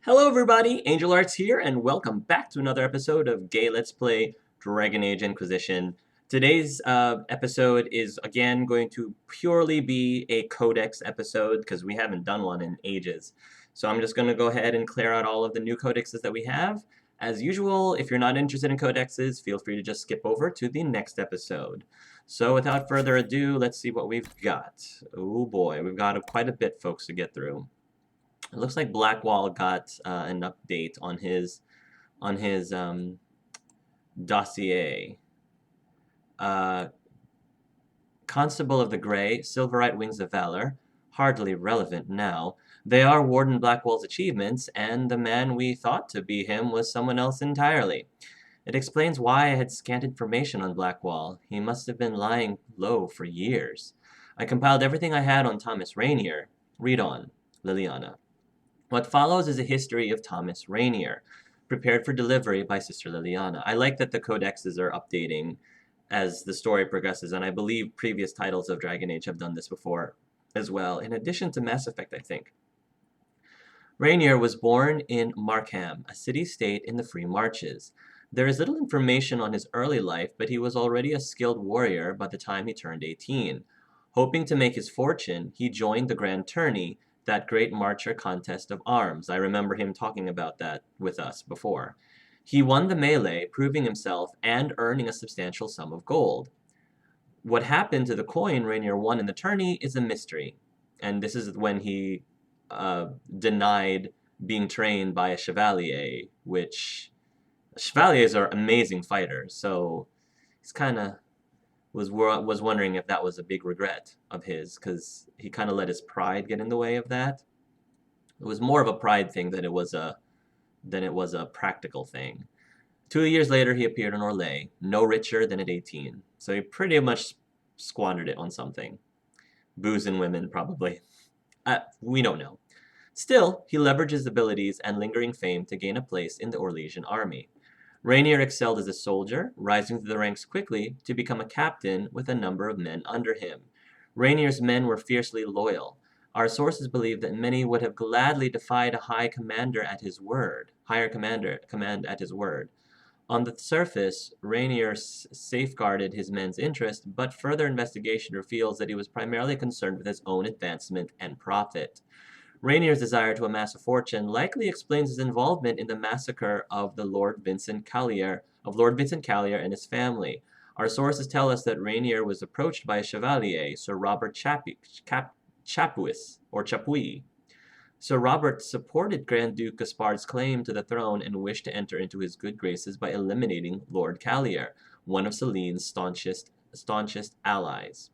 Hello everybody, Angel Arts here, and welcome back to another episode of Gay Let's Play Dragon Age Inquisition. Today's episode is again going to purely be a Codex episode, because we haven't done one in ages. So I'm just going to go ahead and clear out all of the new Codexes that we have. As usual, if you're not interested in Codexes, feel free to just skip over to the next episode. So without further ado, let's see what we've got. Oh boy, we've got quite a bit, folks, to get through. It looks like Blackwall got an update on his dossier. Constable of the Grey, Silverite Wings of Valor, hardly relevant now. They are Warden Blackwall's achievements, and the man we thought to be him was someone else entirely. It explains why I had scant information on Blackwall. He must have been lying low for years. I compiled everything I had on Thomas Rainier. Read on, Liliana. What follows is a history of Thomas Rainier, prepared for delivery by Sister Liliana. I like that the codexes are updating as the story progresses, and I believe previous titles of Dragon Age have done this before as well, in addition to Mass Effect, I think. Rainier was born in Markham, a city-state in the Free Marches. There is little information on his early life, but he was already a skilled warrior by the time he turned 18. Hoping to make his fortune, he joined the Grand Tourney, that great marcher contest of arms. I remember him talking about that with us before. He won the melee, proving himself and earning a substantial sum of gold. What happened to the coin Rainier won in the tourney is a mystery, and this is when he denied being trained by a chevalier, which chevaliers are amazing fighters, so he's kind of was wondering if that was a big regret of his, because he kind of let his pride get in the way of that. It was more of a pride thing than it was a practical thing. 2 years later, he appeared in Orlais, no richer than at 18. So he pretty much squandered it on something. Booze and women, probably. We don't know. Still, he leveraged his abilities and lingering fame to gain a place in the Orlesian army. Rainier excelled as a soldier, rising through the ranks quickly to become a captain with a number of men under him. Rainier's men were fiercely loyal. Our sources believe that many would have gladly defied a higher command at his word. On the surface, Rainier safeguarded his men's interest, but further investigation reveals that he was primarily concerned with his own advancement and profit. Rainier's desire to amass a fortune likely explains his involvement in the massacre of Lord Vincent Callier and his family. Our sources tell us that Rainier was approached by a chevalier, Sir Robert Chapuis. Sir Robert supported Grand Duke Gaspard's claim to the throne and wished to enter into his good graces by eliminating Lord Callier, one of Celine's staunchest allies.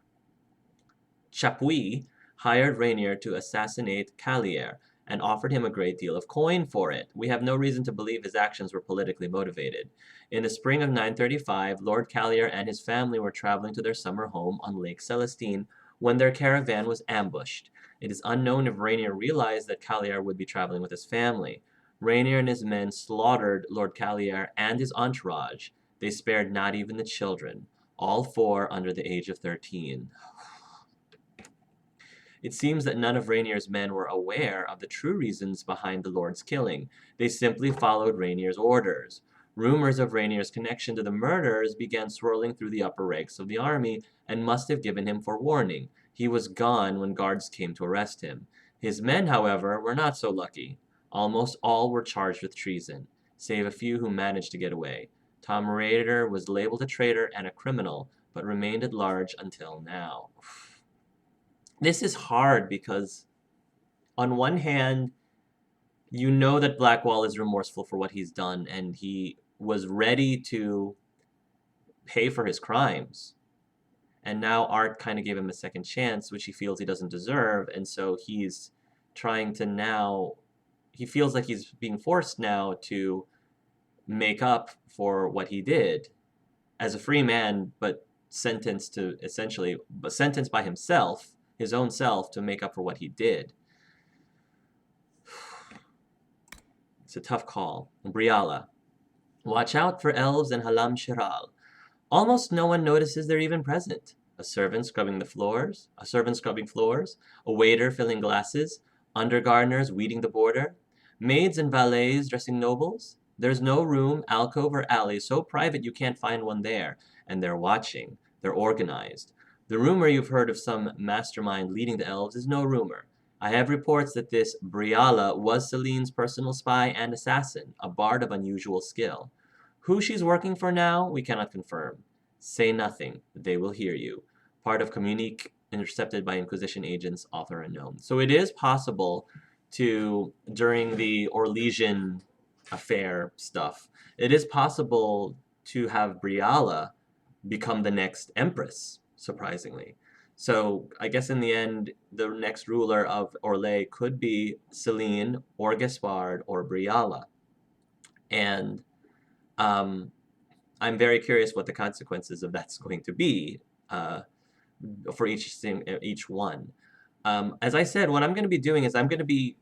Chapuis hired Rainier to assassinate Callier and offered him a great deal of coin for it. We have no reason to believe his actions were politically motivated. In the spring of 935, Lord Callier and his family were traveling to their summer home on Lake Celestine when their caravan was ambushed. It is unknown if Rainier realized that Callier would be traveling with his family. Rainier and his men slaughtered Lord Callier and his entourage. They spared not even the children, all four under the age of 13. It seems that none of Rainier's men were aware of the true reasons behind the Lord's killing. They simply followed Rainier's orders. Rumors of Rainier's connection to the murders began swirling through the upper ranks of the army and must have given him forewarning. He was gone when guards came to arrest him. His men, however, were not so lucky. Almost all were charged with treason, save a few who managed to get away. Tom Rainier was labeled a traitor and a criminal, but remained at large until now. This is hard because, on one hand, you know that Blackwall is remorseful for what he's done, and he was ready to pay for his crimes. And now Art kind of gave him a second chance, which he feels he doesn't deserve, and so he's trying to now... He feels like he's being forced now to make up for what he did as a free man, but sentenced by himself, his own self, to make up for what he did. It's a tough call. Briala. Watch out for elves and Halam Shiral. Almost no one notices they're even present. A servant scrubbing floors, a waiter filling glasses, undergardeners weeding the border. Maids and valets dressing nobles? There's no room, alcove, or alley so private you can't find one there. And they're watching. They're organized. The rumor you've heard of some mastermind leading the elves is no rumor. I have reports that this Briala was Celine's personal spy and assassin, a bard of unusual skill. Who she's working for now, we cannot confirm. Say nothing. They will hear you. Part of communique intercepted by Inquisition agents, author unknown. So it is possible to, during the Orlesian affair stuff, it is possible to have Briala become the next empress, surprisingly. So I guess in the end, the next ruler of Orlais could be Celine or Gaspard or Briala. And I'm very curious what the consequences of that's going to be for each one. As I said, what I'm going to be doing is I'm going to be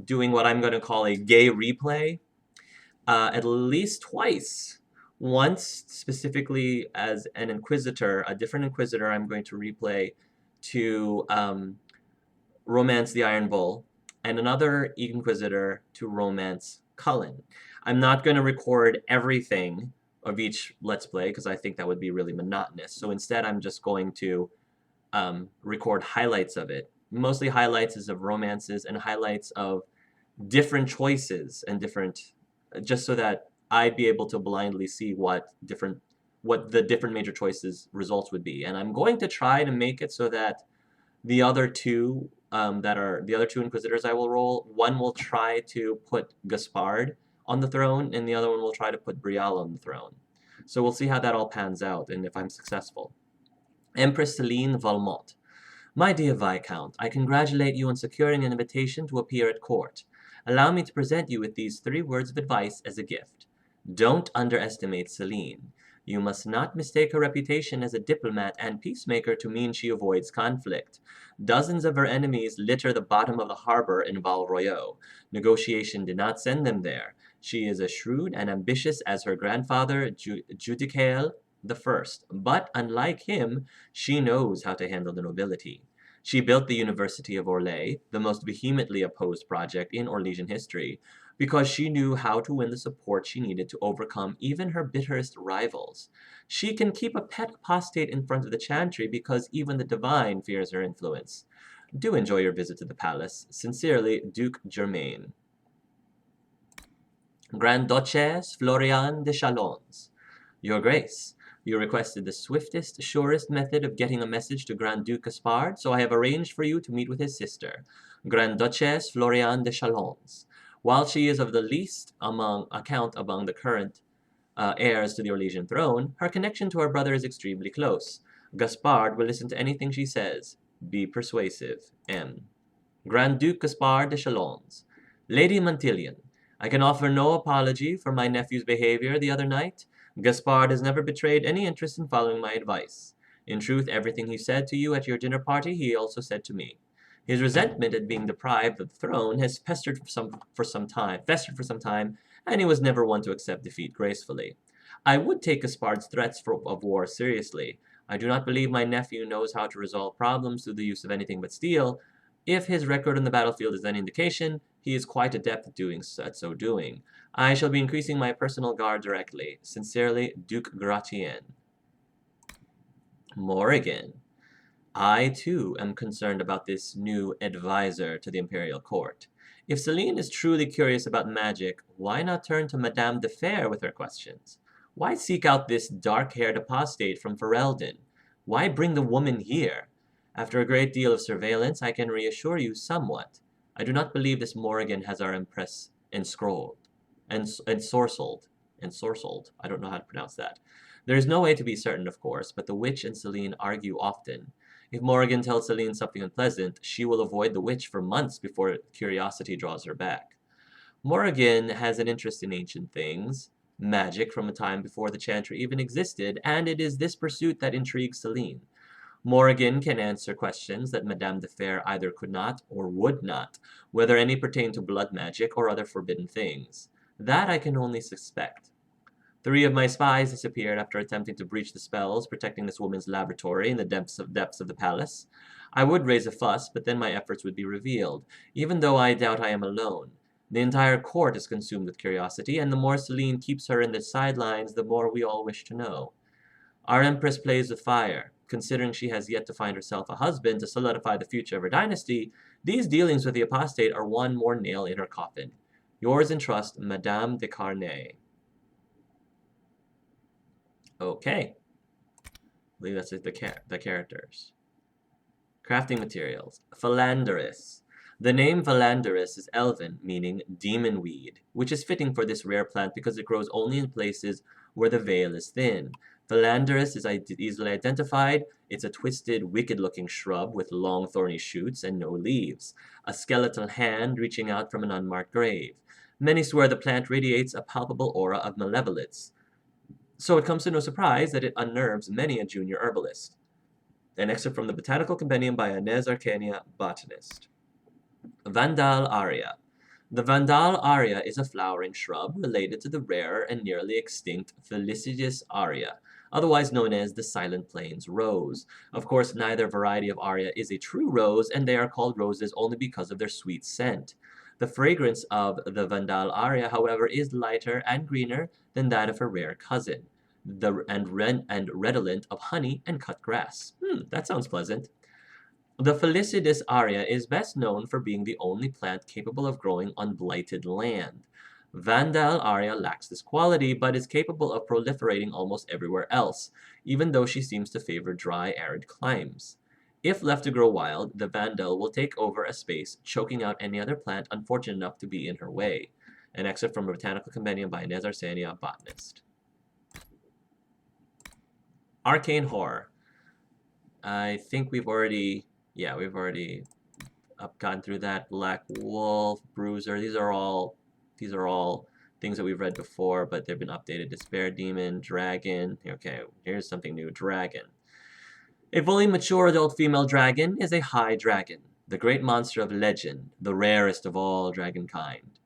doing what I'm going to call a gay replay at least twice. Once specifically as an inquisitor, a different inquisitor I'm going to replay to romance the Iron Bull, and another inquisitor to romance Cullen. I'm not going to record everything of each Let's Play because I think that would be really monotonous. So instead I'm just going to record highlights of it. Mostly highlights of romances and highlights of different choices and different, just so that I'd be able to blindly see what the different major choices results would be. And I'm going to try to make it so that the other two the other two inquisitors I will roll, one will try to put Gaspard on the throne, and the other one will try to put Brielle on the throne. So we'll see how that all pans out, and if I'm successful. Empress Celine Valmont. My dear Viscount, I congratulate you on securing an invitation to appear at court. Allow me to present you with these 3 words of advice as a gift. Don't underestimate Celine. You must not mistake her reputation as a diplomat and peacemaker to mean she avoids conflict. Dozens of her enemies litter the bottom of the harbor in Val Royeaux. Negotiation did not send them there. She is as shrewd and ambitious as her grandfather, Judicael I, but unlike him, she knows how to handle the nobility. She built the University of Orlais, the most vehemently opposed project in Orlesian history, because she knew how to win the support she needed to overcome even her bitterest rivals. She can keep a pet apostate in front of the chantry because even the divine fears her influence. Do enjoy your visit to the palace. Sincerely, Duke Germain. Grand Duchess Florian de Chalons. Your Grace, you requested the swiftest, surest method of getting a message to Grand Duke Gaspard, so I have arranged for you to meet with his sister, Grand Duchess Florian de Chalons. While she is of the least account among the current heirs to the Orlesian throne, her connection to her brother is extremely close. Gaspard will listen to anything she says. Be persuasive. M. Grand Duke Gaspard de Chalons. Lady Montilion, I can offer no apology for my nephew's behavior the other night. Gaspard has never betrayed any interest in following my advice. In truth, everything he said to you at your dinner party, he also said to me. His resentment at being deprived of the throne has festered for some time, and he was never one to accept defeat gracefully. I would take Gaspard's threats of war seriously. I do not believe my nephew knows how to resolve problems through the use of anything but steel. If his record on the battlefield is any indication, he is quite adept at so doing. I shall be increasing my personal guard directly. Sincerely, Duke Gratien. Morrigan. I, too, am concerned about this new advisor to the Imperial Court. If Celine is truly curious about magic, why not turn to Madame de Fer with her questions? Why seek out this dark-haired apostate from Ferelden? Why bring the woman here? After a great deal of surveillance, I can reassure you somewhat. I do not believe this Morrigan has our Empress ensorcelled. I don't know how to pronounce that. There is no way to be certain, of course, but the witch and Celine argue often. If Morrigan tells Celine something unpleasant, she will avoid the witch for months before curiosity draws her back. Morrigan has an interest in ancient things, magic from a time before the Chantry even existed, and it is this pursuit that intrigues Celine. Morrigan can answer questions that Madame de Fer either could not or would not, whether any pertain to blood magic or other forbidden things. That I can only suspect. 3 of my spies disappeared after attempting to breach the spells protecting this woman's laboratory in the depths of the palace. I would raise a fuss, but then my efforts would be revealed, even though I doubt I am alone. The entire court is consumed with curiosity, and the more Celine keeps her in the sidelines, the more we all wish to know. Our empress plays with fire. Considering she has yet to find herself a husband to solidify the future of her dynasty, these dealings with the apostate are one more nail in her coffin. Yours in trust, Madame de Carnay. Okay. I believe that's the characters. Crafting materials. Philanderous. The name Philanderous is Elven, meaning demon weed, which is fitting for this rare plant because it grows only in places where the veil is thin. Philanderous is easily identified. It's a twisted, wicked-looking shrub with long, thorny shoots and no leaves, a skeletal hand reaching out from an unmarked grave. Many swear the plant radiates a palpable aura of malevolence, so it comes to no surprise that it unnerves many a junior herbalist. An excerpt from the Botanical Compendium by Inez Arcania, botanist. Vandal Aria. The Vandal Aria is a flowering shrub related to the rare and nearly extinct Felicitas Aria, otherwise known as the Silent Plains rose. Of course, neither variety of Aria is a true rose, and they are called roses only because of their sweet scent. The fragrance of the Vandal Aria, however, is lighter and greener than that of her rare cousin, and redolent of honey and cut grass. That sounds pleasant. The Felicitas aria is best known for being the only plant capable of growing on blighted land. Vandal aria lacks this quality, but is capable of proliferating almost everywhere else, even though she seems to favor dry, arid climes. If left to grow wild, the Vandal will take over a space, choking out any other plant unfortunate enough to be in her way. An excerpt from a Botanical Compendium by Inez Arcania, botanist. Arcane Horror. I think we've already gotten through that. Black Wolf, Bruiser, these are all things that we've read before, but they've been updated. Despair Demon, Dragon. Okay, here's something new. Dragon. A fully mature adult female dragon is a high dragon, the great monster of legend, the rarest of all dragonkind.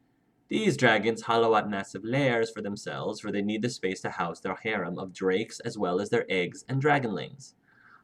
These dragons hollow out massive lairs for themselves, for they need the space to house their harem of drakes as well as their eggs and dragonlings.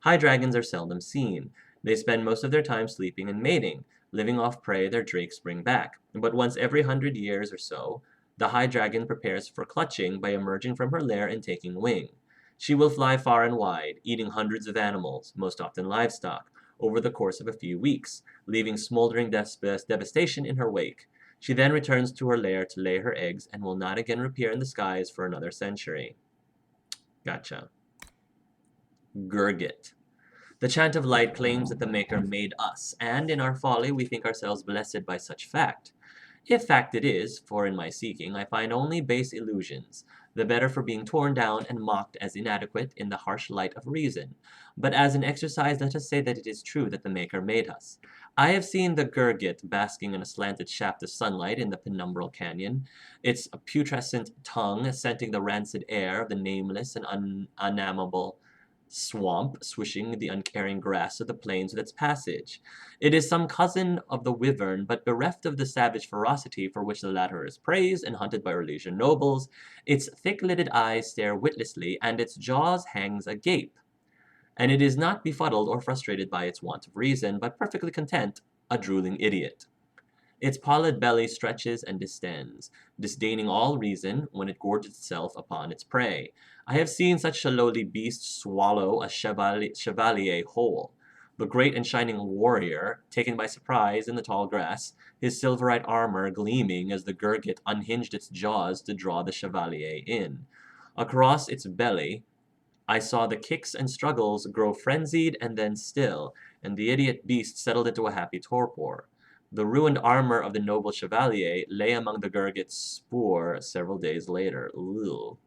High dragons are seldom seen. They spend most of their time sleeping and mating, living off prey their drakes bring back. But once every 100 years or so, the high dragon prepares for clutching by emerging from her lair and taking wing. She will fly far and wide, eating hundreds of animals, most often livestock, over the course of a few weeks, leaving smoldering devastation in her wake. She then returns to her lair to lay her eggs and will not again reappear in the skies for another century. Gotcha. Gurgit. The chant of light claims that the Maker made us, and in our folly we think ourselves blessed by such fact. If fact it is, for in my seeking I find only base illusions, the better for being torn down and mocked as inadequate in the harsh light of reason. But as an exercise, let us say that it is true that the Maker made us. I have seen the Gurgit basking in a slanted shaft of sunlight in the penumbral canyon, its putrescent tongue scenting the rancid air of the nameless and unnamable swamp, swishing the uncaring grass of the plains with its passage. It is some cousin of the wyvern, but bereft of the savage ferocity for which the latter is praised and hunted by Orlesian nobles. Its thick-lidded eyes stare witlessly, and its jaws hangs agape. And it is not befuddled or frustrated by its want of reason, but perfectly content, a drooling idiot. Its pallid belly stretches and distends, disdaining all reason when it gorges itself upon its prey. I have seen such a lowly beast swallow a chevalier whole. The great and shining warrior, taken by surprise in the tall grass, his silverite armor gleaming as the Gurgit unhinged its jaws to draw the chevalier in. Across its belly, I saw the kicks and struggles grow frenzied and then still, and the idiot beast settled into a happy torpor. The ruined armor of the noble chevalier lay among the Gurgit's spoor several days later. Ugh.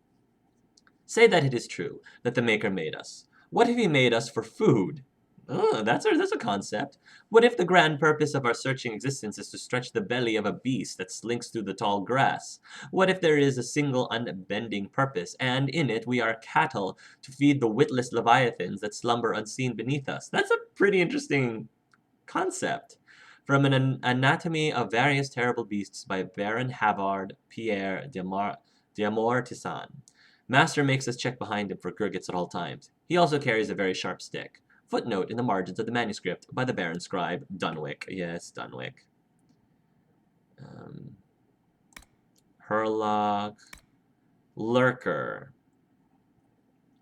Say that it is true, that the Maker made us. What if he made us for food? That's a concept. What if the grand purpose of our searching existence is to stretch the belly of a beast that slinks through the tall grass? What if there is a single unbending purpose, and in it we are cattle to feed the witless leviathans that slumber unseen beneath us? That's a pretty interesting concept. From an Anatomy of Various Terrible Beasts by Baron Havard Pierre d'Amortissan. Master makes us check behind him for Gurgits at all times. He also carries a very sharp stick. Footnote in the margins of the manuscript by the Baron Scribe, Dunwick. Yes, Dunwick. Herlock. Lurker.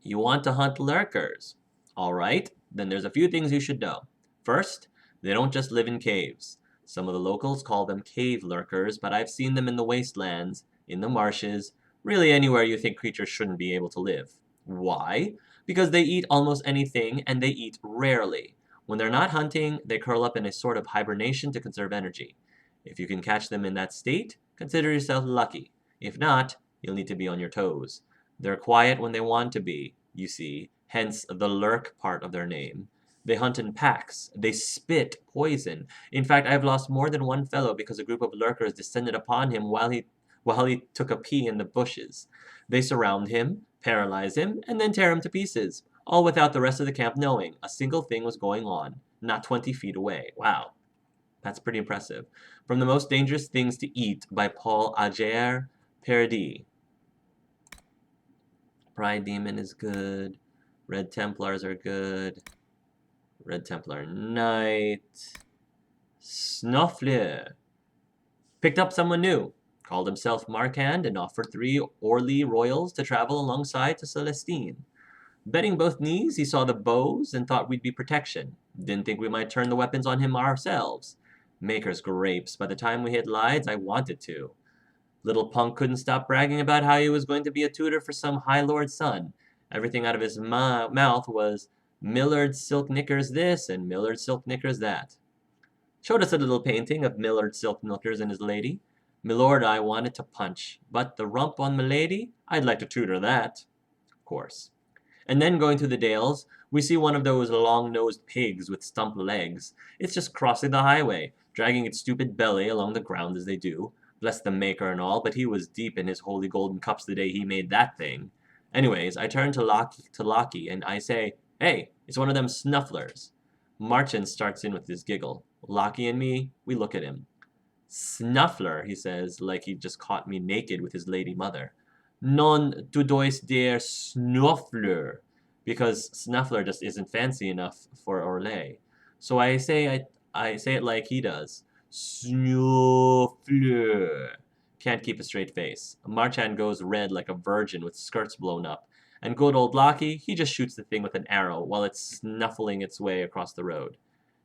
You want to hunt lurkers. Alright, then there's a few things you should know. First, they don't just live in caves. Some of the locals call them cave lurkers, but I've seen them in the wastelands, in the marshes, really anywhere you think creatures shouldn't be able to live. Why? Because they eat almost anything, and they eat rarely. When they're not hunting, they curl up in a sort of hibernation to conserve energy. If you can catch them in that state, consider yourself lucky. If not, you'll need to be on your toes. They're quiet when they want to be, you see, hence the lurk part of their name. They hunt in packs. They spit poison. In fact, I've lost more than one fellow because a group of lurkers descended upon him while he took a pee in the bushes. They surround him, paralyze him, and then tear him to pieces, all without the rest of the camp knowing a single thing was going on, not 20 feet away. Wow, that's pretty impressive. From the Most Dangerous Things to Eat by Paul Auger Paradis. Pride Demon is good. Red Templars are good. Red Templar Knight. Snuffler. Picked up someone new. Called himself Markand and offered 3 Orly royals to travel alongside to Celestine. Betting both knees, he saw the bows and thought we'd be protection. Didn't think we might turn the weapons on him ourselves. Maker's grapes. By the time we hit Lides, I wanted to. Little punk couldn't stop bragging about how he was going to be a tutor for some High Lord's son. Everything out of his mouth was Millard silk knickers this and Millard silk knickers that. Showed us a little painting of Millard silk knickers and his lady. Milord I wanted to punch, but the rump on milady, I'd like to tutor that. Of course. And then going through the dales, we see one of those long-nosed pigs with stump legs. It's just crossing the highway, dragging its stupid belly along the ground as they do. Bless the maker and all, but he was deep in his holy golden cups the day he made that thing. Anyways, I turn to Lockie and I say, "Hey, it's one of them snufflers." Marchand starts in with his giggle. Lockie and me, we look at him. "Snuffler," he says, like he just caught me naked with his lady mother. "Non tu dois der Snuffler," because Snuffler just isn't fancy enough for Orlais. So I say it like he does. Snuffler. Can't keep a straight face. Marchand goes red like a virgin with skirts blown up. And good old Lockie, he just shoots the thing with an arrow while it's snuffling its way across the road.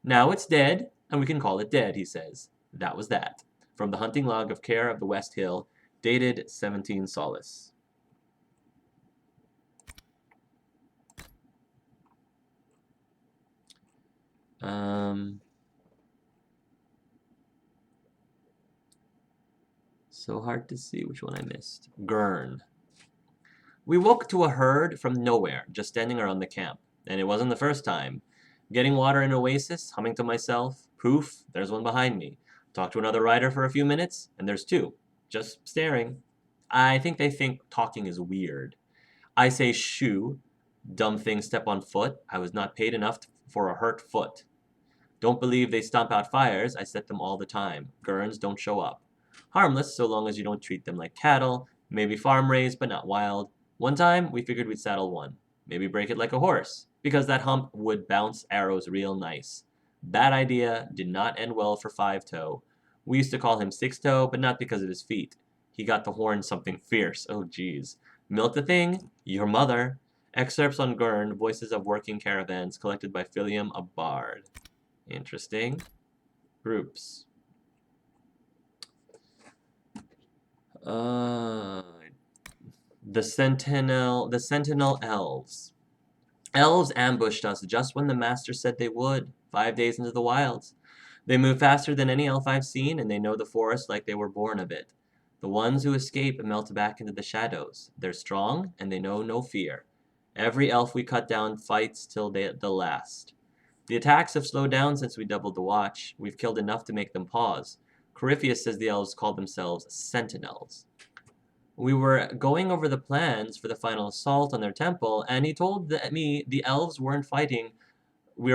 "Now it's dead, and we can call it dead," he says. That was that. From the hunting log of Care of the West Hill, dated 17 Solis. So hard to see which one I missed. Gurn. We woke to a herd from nowhere, just standing around the camp. And it wasn't the first time. Getting water in an oasis, humming to myself. Poof, there's one behind me. Talk to another rider for a few minutes, and there's 2. Just staring. I think they think talking is weird. I say shoo. Dumb thing step on foot. I was not paid enough for a hurt foot. Don't believe they stomp out fires. I set them all the time. Gurns don't show up. Harmless so long as you don't treat them like cattle. Maybe farm raised, but not wild. One time, we figured we'd saddle one. Maybe break it like a horse, because that hump would bounce arrows real nice. Bad idea, did not end well for 5-toe. We used to call him 6-toe, but not because of his feet. He got the horn something fierce, oh geez. Milk the thing? Your mother. Excerpts on Gurn, Voices of Working Caravans, collected by Philium, a bard. Interesting. Groups. The Sentinel Elves. Elves ambushed us just when the Master said they would, 5 days into the wilds. They move faster than any elf I've seen, and they know the forest like they were born of it. The ones who escape melt back into the shadows. They're strong, and they know no fear. Every elf we cut down fights till the last. The attacks have slowed down since we doubled the watch. We've killed enough to make them pause. Corypheus says the elves call themselves sentinels. We were going over the plans for the final assault on their temple, and he told me the elves we were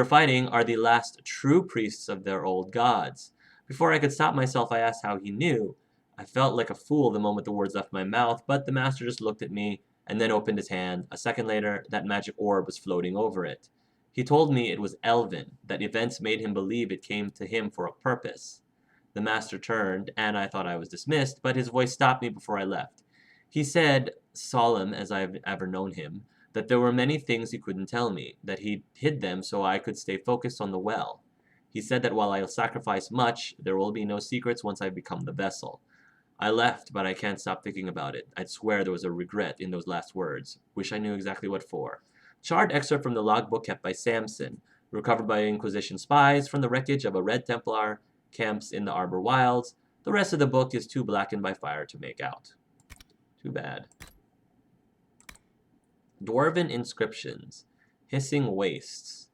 fighting are the last true priests of their old gods. Before I could stop myself, I asked how he knew. I felt like a fool the moment the words left my mouth, but the master just looked at me and then opened his hand. A second later, that magic orb was floating over it. He told me it was Elven, that events made him believe it came to him for a purpose. The master turned, and I thought I was dismissed, but his voice stopped me before I left. He said, solemn as I've ever known him, that there were many things he couldn't tell me, that he hid them so I could stay focused on the well. He said that while I'll sacrifice much, there will be no secrets once I become the vessel. I left, but I can't stop thinking about it. I'd swear there was a regret in those last words. Wish I knew exactly what for. Charred excerpt from the logbook kept by Samson, recovered by Inquisition spies from the wreckage of a Red Templar camps in the Arbor Wilds. The rest of the book is too blackened by fire to make out. Too bad. Dwarven inscriptions. Hissing wastes.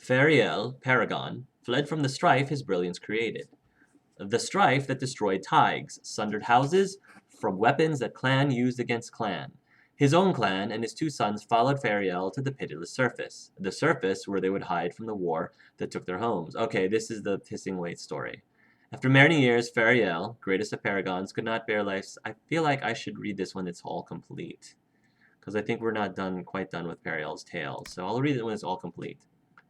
Fariel, Paragon, fled from the strife his brilliance created. The strife that destroyed Tiges, sundered houses from weapons that clan used against clan. His own clan and his two sons followed Fariel to the pitiless surface. The surface where they would hide from the war that took their homes. Okay, this is the Hissing Waste story. After many years, Fariel, greatest of paragons, could not bear life. I feel like I should read this when it's all complete, because I think we're not quite done with Fariel's tale. So I'll read it when it's all complete.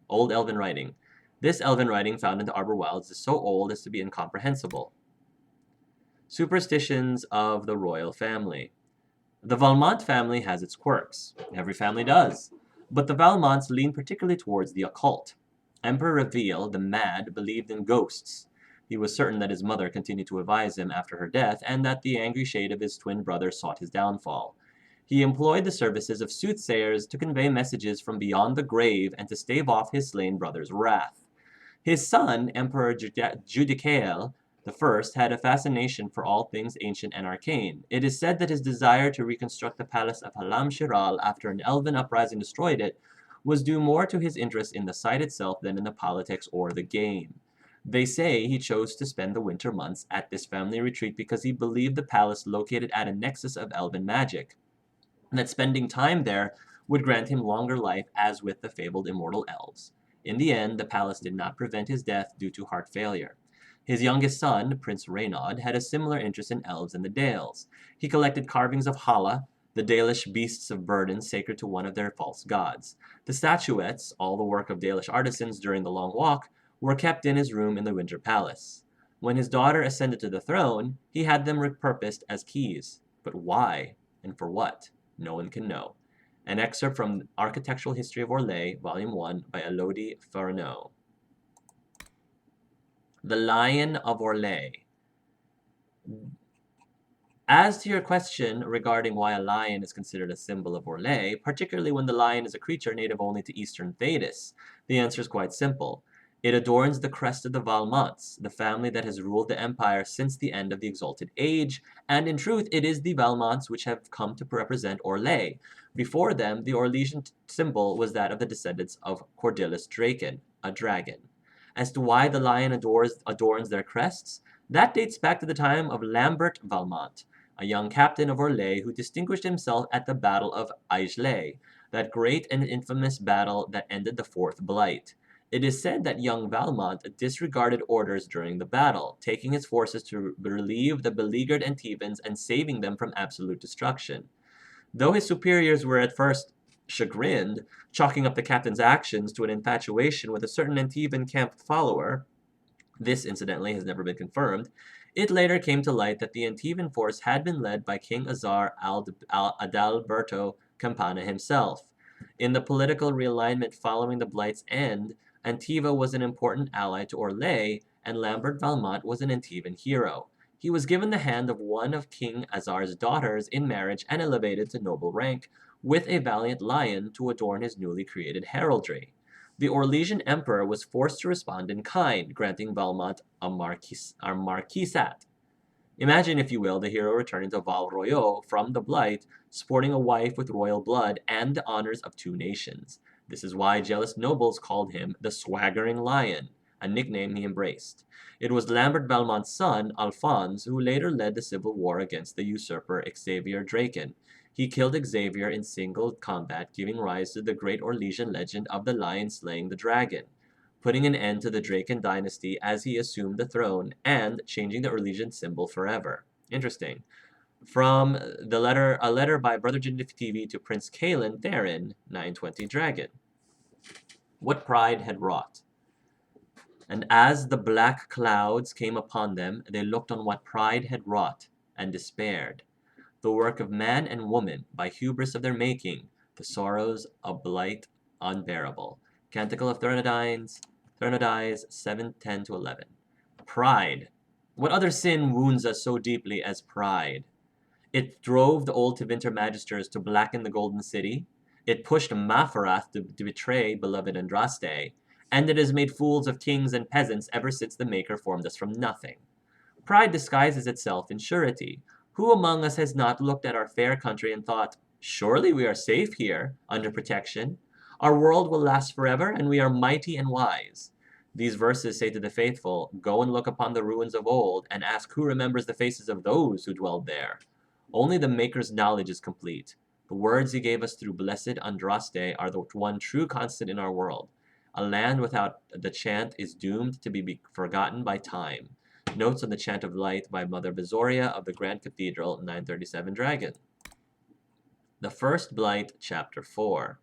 Old Elven writing. This Elven writing found in the Arbor Wilds is so old as to be incomprehensible. Superstitions of the royal family. The Valmont family has its quirks. Every family does. But the Valmonts lean particularly towards the occult. Emperor Reveal, the Mad, believed in ghosts. He was certain that his mother continued to advise him after her death, and that the angry shade of his twin brother sought his downfall. He employed the services of soothsayers to convey messages from beyond the grave and to stave off his slain brother's wrath. His son, Emperor Judicael I, had a fascination for all things ancient and arcane. It is said that his desire to reconstruct the palace of Halam Shiral after an elven uprising destroyed it was due more to his interest in the site itself than in the politics or the game. They say he chose to spend the winter months at this family retreat because he believed the palace located at a nexus of elven magic, and that spending time there would grant him longer life as with the fabled immortal elves. In the end, the palace did not prevent his death due to heart failure. His youngest son, Prince Reynaud, had a similar interest in elves and the Dales. He collected carvings of Hala, the Dalish beasts of burden sacred to one of their false gods. The statuettes, all the work of Dalish artisans during the long walk, were kept in his room in the Winter Palace. When his daughter ascended to the throne, he had them repurposed as keys. But why, and for what? No one can know. An excerpt from Architectural History of Orlais, Volume 1, by Elodie Farneau. The Lion of Orlais. As to your question regarding why a lion is considered a symbol of Orlais, particularly when the lion is a creature native only to eastern Thedas, the answer is quite simple. It adorns the crest of the Valmonts, the family that has ruled the empire since the end of the Exalted Age, and in truth it is the Valmonts which have come to represent Orlais. Before them, the Orlesian symbol was that of the descendants of Cordelis Draken, a dragon. As to why the lion adorns their crests, that dates back to the time of Lambert Valmont, a young captain of Orlais who distinguished himself at the Battle of Aigles, that great and infamous battle that ended the Fourth Blight. It is said that young Valmont disregarded orders during the battle, taking his forces to relieve the beleaguered Antevans and saving them from absolute destruction. Though his superiors were at first chagrined, chalking up the captain's actions to an infatuation with a certain Antevan camp follower, this incidentally has never been confirmed, it later came to light that the Antevan force had been led by King Azar Adalberto Campana himself. In the political realignment following the Blight's end, Antiva was an important ally to Orlais, and Lambert Valmont was an Antevan hero. He was given the hand of one of King Azar's daughters in marriage and elevated to noble rank, with a valiant lion to adorn his newly created heraldry. The Orlesian emperor was forced to respond in kind, granting Valmont a marquisate. Imagine, if you will, the hero returning to Val Royeaux from the Blight, sporting a wife with royal blood and the honors of two nations. This is why jealous nobles called him the Swaggering Lion, a nickname he embraced. It was Lambert Valmont's son, Alphonse, who later led the civil war against the usurper Xavier Draken. He killed Xavier in single combat, giving rise to the great Orlesian legend of the lion slaying the dragon, putting an end to the Draken dynasty as he assumed the throne, and changing the Orlesian symbol forever. Interesting. From a letter by Brother Jindif TV to Prince Kalen Theron, 920 Dragon. What pride had wrought. And as the black clouds came upon them, they looked on what pride had wrought, and despaired. The work of man and woman, by hubris of their making, the sorrows of blight unbearable. Canticle of Threnodies 7:10-11. Pride. What other sin wounds us so deeply as pride? It drove the old Tevinter magisters to blacken the Golden City. It pushed Mafarath to betray beloved Andraste, and it has made fools of kings and peasants ever since the Maker formed us from nothing. Pride disguises itself in surety. Who among us has not looked at our fair country and thought, surely we are safe here, under protection. Our world will last forever, and we are mighty and wise. These verses say to the faithful, go and look upon the ruins of old, and ask who remembers the faces of those who dwelled there. Only the Maker's knowledge is complete. The words he gave us through blessed Andraste are the one true constant in our world. A land without the chant is doomed to be forgotten by time. Notes on the Chant of Light by Mother Bezoria of the Grand Cathedral, 937 Dragon. The First Blight, Chapter 4.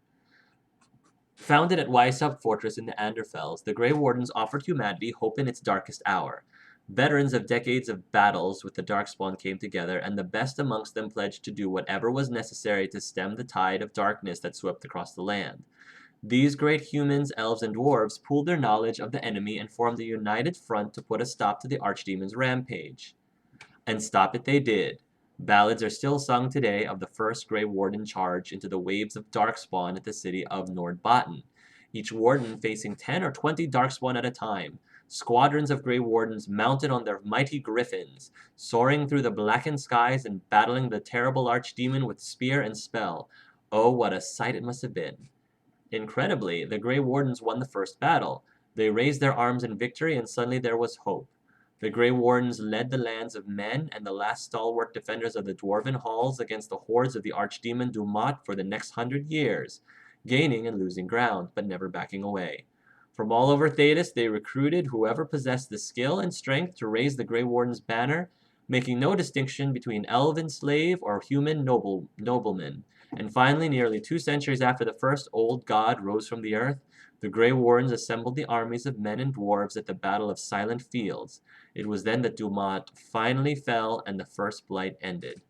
Founded at Weishaupt Fortress in the Anderfels, the Grey Wardens offered humanity hope in its darkest hour. Veterans of decades of battles with the Darkspawn came together, and the best amongst them pledged to do whatever was necessary to stem the tide of darkness that swept across the land. These great humans, elves, and dwarves pooled their knowledge of the enemy and formed a united front to put a stop to the Archdemon's rampage. And stop it they did. Ballads are still sung today of the first Grey Warden charge into the waves of Darkspawn at the city of Nordbotten, each warden facing 10 or 20 Darkspawn at a time. Squadrons of Grey Wardens mounted on their mighty griffins, soaring through the blackened skies and battling the terrible Archdemon with spear and spell. Oh, what a sight it must have been. Incredibly, the Grey Wardens won the first battle. They raised their arms in victory, and suddenly there was hope. The Grey Wardens led the lands of men and the last stalwart defenders of the Dwarven halls against the hordes of the Archdemon Dumat for the next 100 years, gaining and losing ground, but never backing away. From all over Thedas, they recruited whoever possessed the skill and strength to raise the Grey Warden's banner, making no distinction between elven slave or human nobleman. And finally, nearly 2 centuries after the first old god rose from the earth, the Grey Wardens assembled the armies of men and dwarves at the Battle of Silent Fields. It was then that Dumat finally fell and the first blight ended.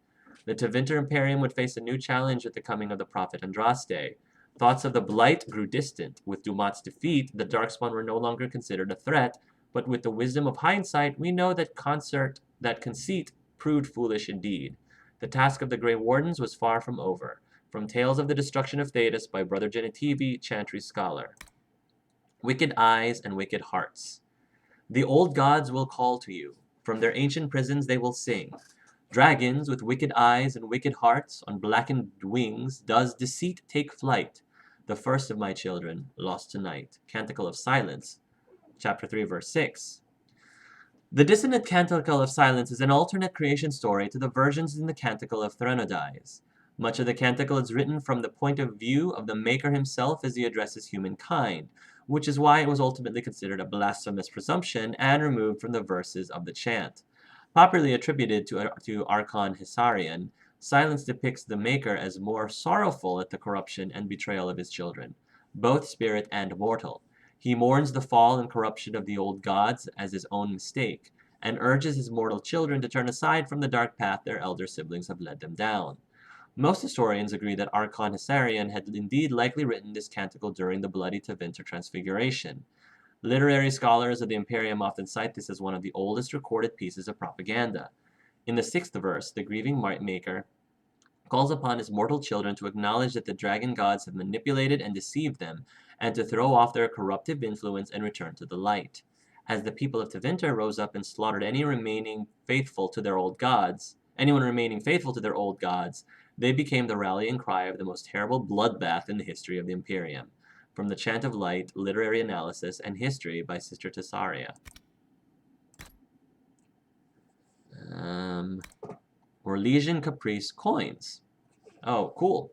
The Tevinter Imperium would face a new challenge with the coming of the prophet Andraste. Thoughts of the blight grew distant. With Dumat's defeat, the Darkspawn were no longer considered a threat, but with the wisdom of hindsight, we know that conceit proved foolish indeed. The task of the Grey Wardens was far from over. From Tales of the Destruction of Thedas by Brother Genitivi, Chantry Scholar. Wicked eyes and wicked hearts. The old gods will call to you. From their ancient prisons they will sing. Dragons with wicked eyes and wicked hearts, on blackened wings, does deceit take flight. The first of my children, lost tonight. Canticle of Silence, chapter 3, verse 6. The dissonant Canticle of Silence is an alternate creation story to the versions in the Canticle of Threnodies. Much of the canticle is written from the point of view of the Maker himself as he addresses humankind, which is why it was ultimately considered a blasphemous presumption and removed from the verses of the chant. Popularly attributed to Archon Hissarion, Silence depicts the Maker as more sorrowful at the corruption and betrayal of his children, both spirit and mortal. He mourns the fall and corruption of the old gods as his own mistake, and urges his mortal children to turn aside from the dark path their elder siblings have led them down. Most historians agree that Archon Hissarion had indeed likely written this canticle during the bloody Tevinter Transfiguration. Literary scholars of the Imperium often cite this as one of the oldest recorded pieces of propaganda. In the 6th verse, the grieving Maker calls upon his mortal children to acknowledge that the dragon gods have manipulated and deceived them, and to throw off their corruptive influence and return to the light. As the people of Tevinter rose up and slaughtered anyone remaining faithful to their old gods, they became the rallying cry of the most terrible bloodbath in the history of the Imperium. From the Chant of Light, Literary Analysis and History by Sister Tessaria. Orlesian Caprice Coins. Oh, cool.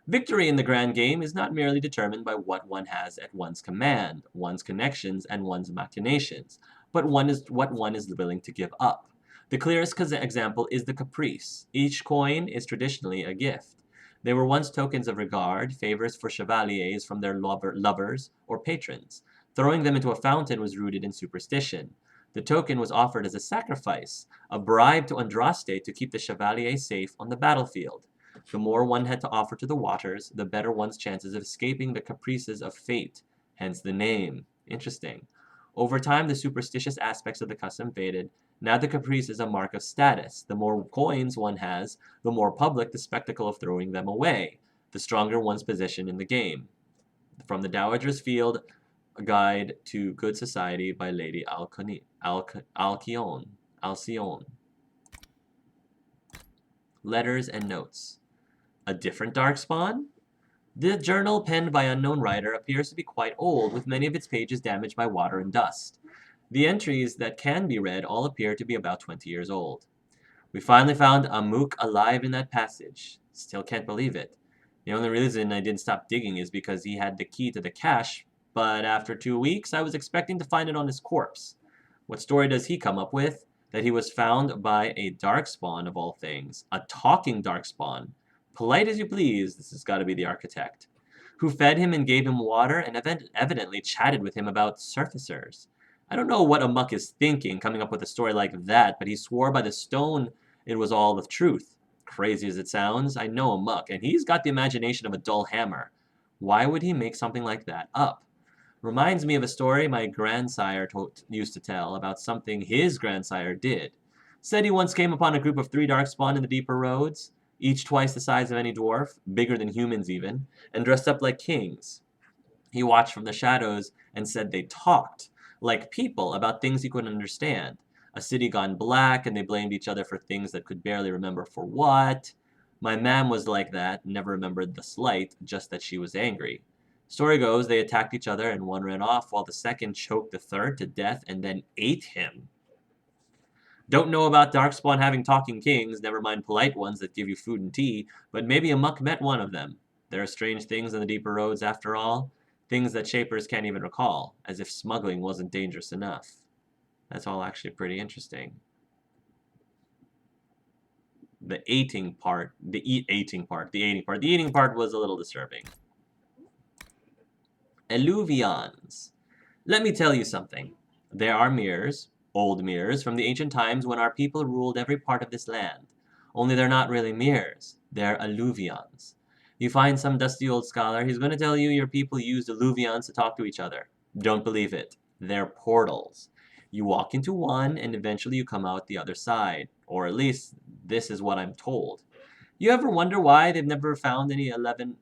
Victory in the grand game is not merely determined by what one has at one's command, one's connections, and one's machinations, but what one is willing to give up. The clearest example is the caprice. Each coin is traditionally a gift. They were once tokens of regard, favors for chevaliers from their lovers or patrons. Throwing them into a fountain was rooted in superstition. The token was offered as a sacrifice, a bribe to Andraste to keep the Chevalier safe on the battlefield. The more one had to offer to the waters, the better one's chances of escaping the caprices of fate, hence the name. Interesting. Over time, the superstitious aspects of the custom faded. Now the caprice is a mark of status. The more coins one has, the more public the spectacle of throwing them away, the stronger one's position in the game. From the Dowager's Field, a Guide to Good Society by Lady Alcyone. Letters and Notes. A different Darkspawn? The journal penned by unknown writer appears to be quite old, with many of its pages damaged by water and dust. The entries that can be read all appear to be about 20 years old. We finally found a mook alive in that passage. Still can't believe it. The only reason I didn't stop digging is because he had the key to the cache, but after 2 weeks I was expecting to find it on his corpse. What story does he come up with? That he was found by a darkspawn of all things. A talking darkspawn. Polite as you please, this has got to be the architect. Who fed him and gave him water and evidently chatted with him about surfacers. I don't know what Amok is thinking coming up with a story like that, but he swore by the stone it was all the truth. Crazy as it sounds, I know Amok, and he's got the imagination of a dull hammer. Why would he make something like that up? Reminds me of a story my grandsire used to tell about something his grandsire did. Said he once came upon a group of 3 darkspawn in the deeper roads, each twice the size of any dwarf, bigger than humans even, and dressed up like kings. He watched from the shadows and said they talked, like people, about things he couldn't understand. A city gone black, and they blamed each other for things that could barely remember for what. My mam was like that, never remembered the slight, just that she was angry. Story goes, they attacked each other, and one ran off, while the second choked the third to death and then ate him. Don't know about Darkspawn having talking kings, never mind polite ones that give you food and tea, but maybe Amok met one of them. There are strange things in the deeper roads after all, things that Shapers can't even recall, as if smuggling wasn't dangerous enough. That's all actually pretty interesting. The eating part was a little disturbing. Eluvians. Let me tell you something. There are mirrors, old mirrors, from the ancient times when our people ruled every part of this land. Only they're not really mirrors. They're eluvians. You find some dusty old scholar, he's going to tell you your people used eluvians to talk to each other. Don't believe it. They're portals. You walk into one, and eventually you come out the other side. Or at least, this is what I'm told. You ever wonder why they've never found any elven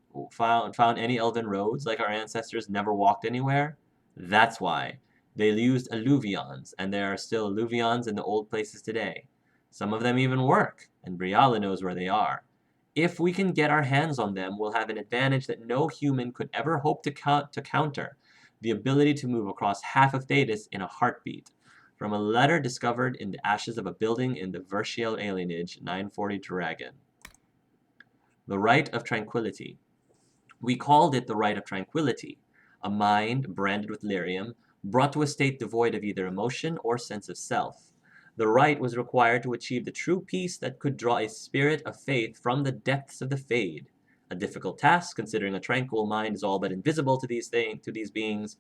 roads, like our ancestors never walked anywhere? That's why. They used eluvians, and there are still eluvians in the old places today. Some of them even work, and Briala knows where they are. If we can get our hands on them, we'll have an advantage that no human could ever hope to counter, the ability to move across half of Thedas in a heartbeat. From a letter discovered in the ashes of a building in the Verschiel alienage, 940 Dragon. The Rite of Tranquility. We called it the Rite of Tranquility, a mind branded with lyrium, brought to a state devoid of either emotion or sense of self. The rite was required to achieve the true peace that could draw a spirit of faith from the depths of the Fade. A difficult task, considering a tranquil mind is all but invisible to these beings.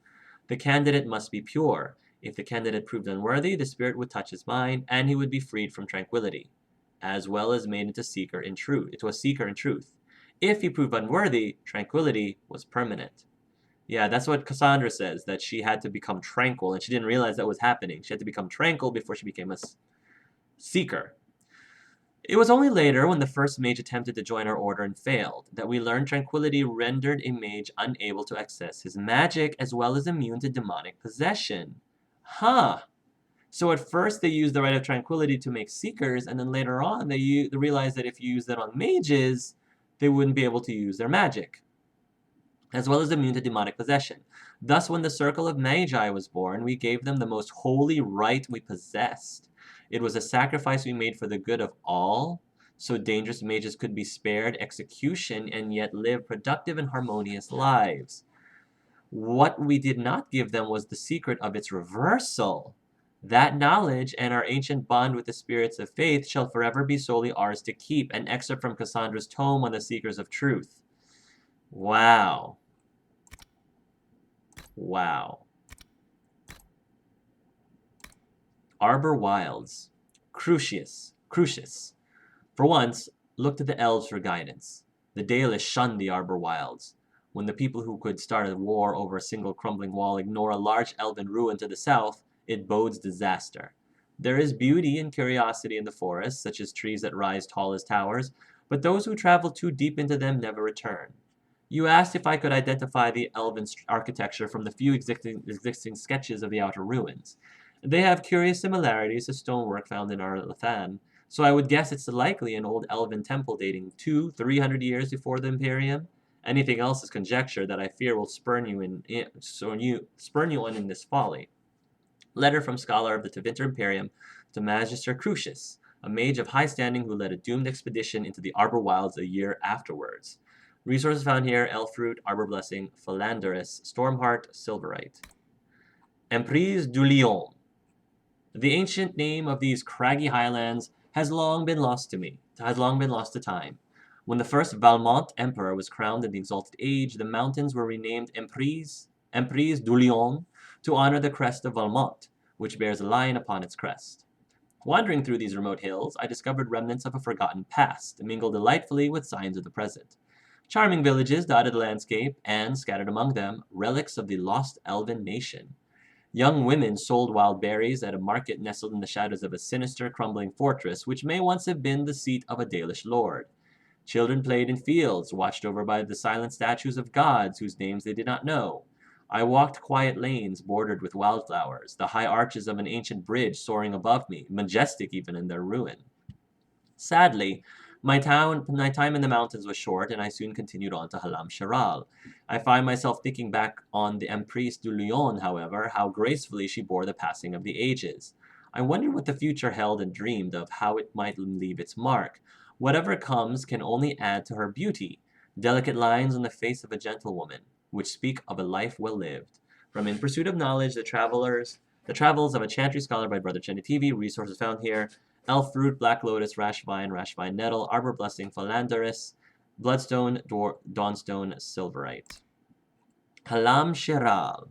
The candidate must be pure. If the candidate proved unworthy, the spirit would touch his mind, and he would be freed from tranquility, as well as made into a seeker in truth. If he proved unworthy, tranquility was permanent. Yeah, that's what Cassandra says, that she had to become tranquil, and she didn't realize that was happening. She had to become tranquil before she became a seeker. It was only later, when the first mage attempted to join our order and failed, that we learned tranquility rendered a mage unable to access his magic, as well as immune to demonic possession. Huh. So at first they used the Rite of Tranquility to make seekers, and then later on they realized that if you use that on mages, they wouldn't be able to use their magic, as well as immune to demonic possession. Thus, when the Circle of Magi was born, we gave them the most holy rite we possessed. It was a sacrifice we made for the good of all, so dangerous mages could be spared execution and yet live productive and harmonious lives. What we did not give them was the secret of its reversal. That knowledge and our ancient bond with the spirits of faith shall forever be solely ours to keep. An excerpt from Cassandra's tome on the Seekers of Truth. Wow. Wow. Arbor Wilds. Crucius. For once, look to the elves for guidance. The Dalish shun the Arbor Wilds. When the people who could start a war over a single crumbling wall ignore a large elven ruin to the south, it bodes disaster. There is beauty and curiosity in the forests, such as trees that rise tall as towers, but those who travel too deep into them never return. You asked if I could identify the elven architecture from the few existing sketches of the outer ruins. They have curious similarities to stonework found in Arlathan, so I would guess it's likely an old elven temple dating 200-300 years before the Imperium. Anything else is conjecture that I fear will spurn you on in this folly. Letter from Scholar of the Tevinter Imperium to Magister Crucius, a mage of high standing who led a doomed expedition into the Arbor Wilds a year afterwards. Resources found here: Elfroot, Arbor Blessing, Philanderus, Stormheart, Silverite. Emprise du Lion. The ancient name of these craggy highlands has long been lost to time. When the first Valmont emperor was crowned in the Exalted Age, the mountains were renamed Emprise du Lion to honor the crest of Valmont, which bears a lion upon its crest. Wandering through these remote hills, I discovered remnants of a forgotten past, mingled delightfully with signs of the present. Charming villages dotted the landscape, and, scattered among them, relics of the lost elven nation. Young women sold wild berries at a market nestled in the shadows of a sinister, crumbling fortress, which may once have been the seat of a Dalish lord. Children played in fields, watched over by the silent statues of gods whose names they did not know. I walked quiet lanes bordered with wildflowers, the high arches of an ancient bridge soaring above me, majestic even in their ruin. Sadly, my time in the mountains was short, and I soon continued on to Halam Sharal. I find myself thinking back on the Emprise du Lion, however, how gracefully she bore the passing of the ages. I wondered what the future held and dreamed of, how it might leave its mark. Whatever comes can only add to her beauty, delicate lines on the face of a gentlewoman, which speak of a life well lived. From In Pursuit of Knowledge, The Travels of a Chantry Scholar by Brother Chenitivi, resources found here: Elfroot, Black Lotus, Rashvine Nettle, Arbor Blessing, Philanderus, Bloodstone, Dawnstone, Silverite. Halam Shiral.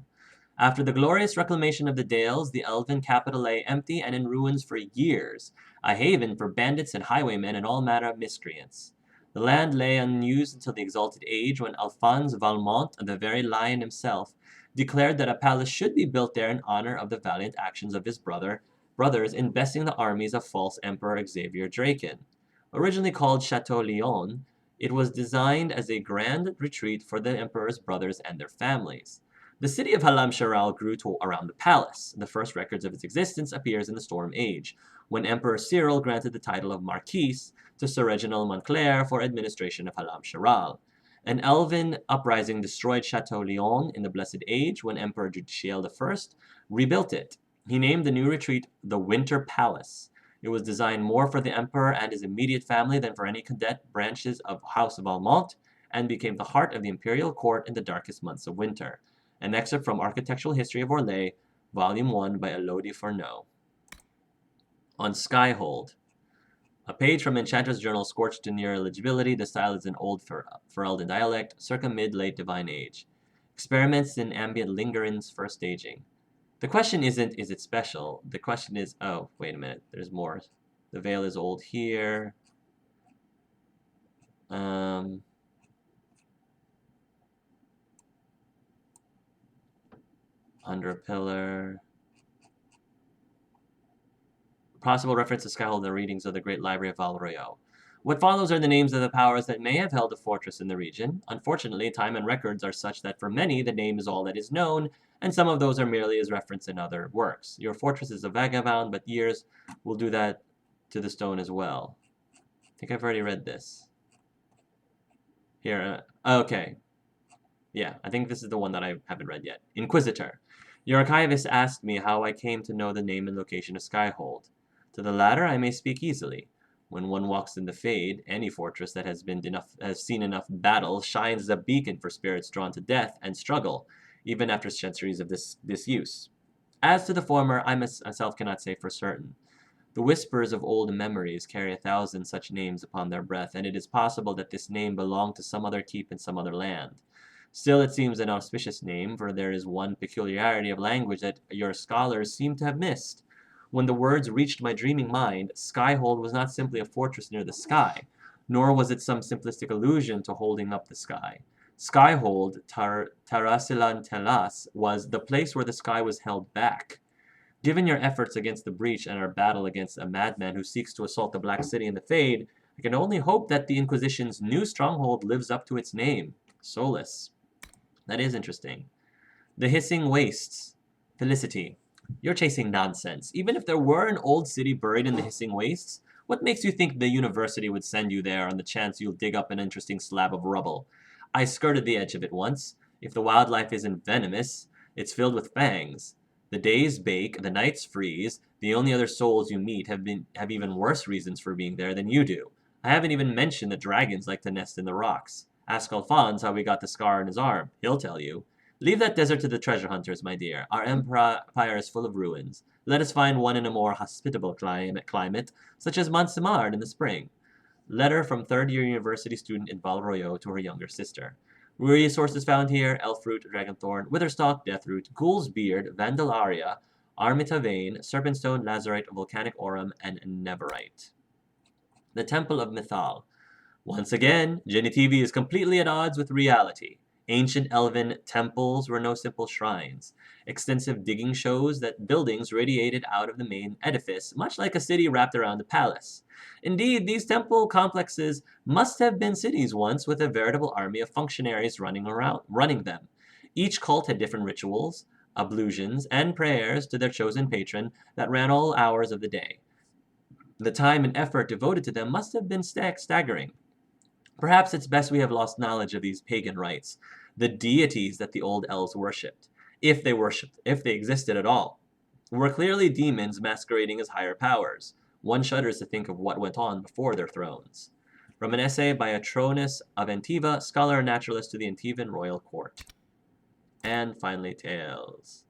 After the glorious reclamation of the Dales, the elven capital lay empty and in ruins for years, a haven for bandits and highwaymen and all manner of miscreants. The land lay unused until the Exalted Age, when Alphonse Valmont, the very lion himself, declared that a palace should be built there in honor of the valiant actions of his brothers in besting the armies of false Emperor Xavier Draken. Originally called Chateau Lyon, it was designed as a grand retreat for the Emperor's brothers and their families. The city of Halam Sharal grew to around the palace. The first records of its existence appears in the Storm Age, when Emperor Cyril granted the title of Marquis to Sir Reginald Montclair for administration of Halam Sharal. An elven uprising destroyed Chateau Lyon in the Blessed Age when Emperor Judichiel I rebuilt it. He named the new retreat the Winter Palace. It was designed more for the Emperor and his immediate family than for any cadet branches of House of Valmont, and became the heart of the imperial court in the darkest months of winter. An excerpt from Architectural History of Orlais, Volume 1 by Elodie Fourneau. On Skyhold. A page from Enchanter's Journal scorched to near illegibility. The style is an old Ferelden dialect, circa mid-late Divine Age. Experiments in ambient Lingerin's first staging. The question isn't, is it special? The question is, oh, wait a minute, there's more. The veil is old here. Under a pillar. Possible reference to Skyhold in the readings of the Great Library of Val Royeaux. What follows are the names of the powers that may have held a fortress in the region. Unfortunately, time and records are such that for many, the name is all that is known, and some of those are merely as reference in other works. Your fortress is a vagabond, but years will do that to the stone as well. I think I've already read this. Here, okay. Yeah, I think this is the one that I haven't read yet. Inquisitor. Your archivist asked me how I came to know the name and location of Skyhold. To the latter, I may speak easily. When one walks in the Fade, any fortress that has seen enough battle shines as a beacon for spirits drawn to death and struggle, even after centuries of disuse. As to the former, I myself cannot say for certain. The whispers of old memories carry 1,000 such names upon their breath, and it is possible that this name belonged to some other keep in some other land. Still, it seems an auspicious name, for there is one peculiarity of language that your scholars seem to have missed. When the words reached my dreaming mind, Skyhold was not simply a fortress near the sky, nor was it some simplistic allusion to holding up the sky. Skyhold, Tarasilan Telas, was the place where the sky was held back. Given your efforts against the breach and our battle against a madman who seeks to assault the Black City in the Fade, I can only hope that the Inquisition's new stronghold lives up to its name, Solus. That is interesting. The Hissing Wastes. Felicity. You're chasing nonsense. Even if there were an old city buried in the Hissing Wastes, what makes you think the university would send you there on the chance you'll dig up an interesting slab of rubble? I skirted the edge of it once. If the wildlife isn't venomous, it's filled with fangs. The days bake, the nights freeze. The only other souls you meet have even worse reasons for being there than you do. I haven't even mentioned that dragons like to nest in the rocks. Ask Alphonse how we got the scar on his arm. He'll tell you. Leave that desert to the treasure hunters, my dear. Our empire is full of ruins. Let us find one in a more hospitable climate, such as Montsemard in the spring. Letter from third-year university student in Valroyo to her younger sister. Resources found here: Elfroot, Dragonthorn, Witherstock, Deathroot, Ghoul's Beard, Vandalaria, Armita Vein, Serpentstone, Lazarite, Volcanic Aurum, and Neverite. The Temple of Mythal. Once again, Genitivi is completely at odds with reality. Ancient Elven temples were no simple shrines. Extensive digging shows that buildings radiated out of the main edifice, much like a city wrapped around a palace. Indeed, these temple complexes must have been cities once, with a veritable army of functionaries running them. Each cult had different rituals, ablutions, and prayers to their chosen patron that ran all hours of the day. The time and effort devoted to them must have been staggering. Perhaps it's best we have lost knowledge of these pagan rites, the deities that the old elves worshipped, if they existed at all, were clearly demons masquerading as higher powers. One shudders to think of what went on before their thrones. From an essay by Atronus of Antiva, scholar and naturalist to the Antivan royal court. And finally, tales.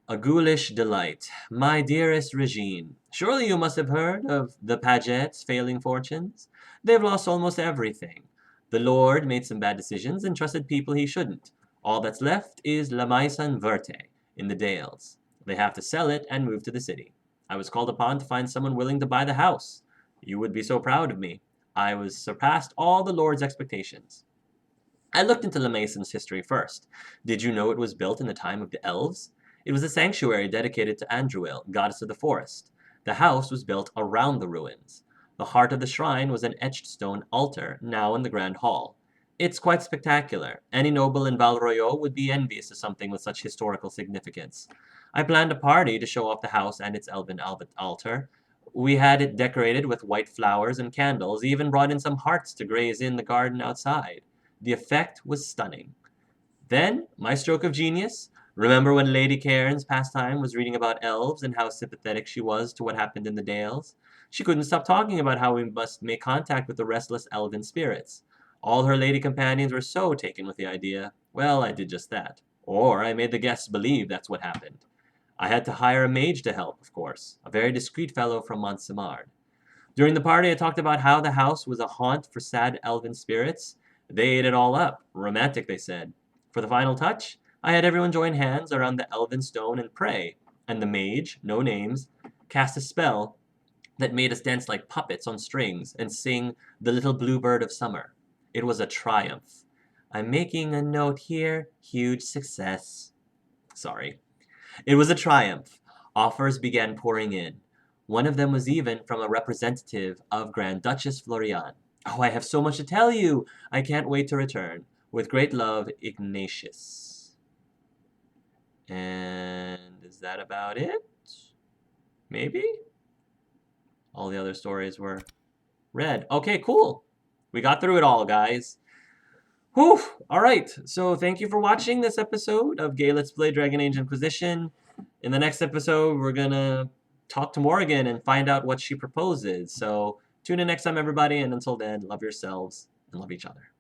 A ghoulish delight. My dearest Regine, surely you must have heard of the Pagets' failing fortunes? They've lost almost everything. The Lord made some bad decisions and trusted people he shouldn't. All that's left is La Maison Verte in the Dales. They have to sell it and move to the city. I was called upon to find someone willing to buy the house. You would be so proud of me. I was surpassed all the Lord's expectations. I looked into La Maison's history first. Did you know it was built in the time of the elves? It was a sanctuary dedicated to Andruil, goddess of the forest. The house was built around the ruins. The heart of the shrine was an etched stone altar, now in the grand hall. It's quite spectacular. Any noble in Valroyo would be envious of something with such historical significance. I planned a party to show off the house and its elven altar. We had it decorated with white flowers and candles, even brought in some hearts to graze in the garden outside. The effect was stunning. Then, my stroke of genius. Remember when Lady Cairn's pastime was reading about elves and how sympathetic she was to what happened in the Dales? She couldn't stop talking about how we must make contact with the restless elven spirits. All her lady companions were so taken with the idea. Well, I did just that. Or I made the guests believe that's what happened. I had to hire a mage to help, of course, a very discreet fellow from Montsemard. During the party, I talked about how the house was a haunt for sad elven spirits. They ate it all up. Romantic, they said. For the final touch, I had everyone join hands around the elven stone and pray, and the mage, no names, cast a spell that made us dance like puppets on strings and sing The Little Bluebird of Summer. It was a triumph. I'm making a note here. Huge success. Sorry. It was a triumph. Offers began pouring in. One of them was even from a representative of Grand Duchess Florian. Oh, I have so much to tell you. I can't wait to return. With great love, Ignatius. And is that about it? Maybe? All the other stories were read. Okay, cool. We got through it all, guys. Whew! Alright, so thank you for watching this episode of Gay Let's Play Dragon Age Inquisition. In the next episode, we're gonna talk to Morrigan and find out what she proposes. So tune in next time, everybody, and until then, love yourselves and love each other.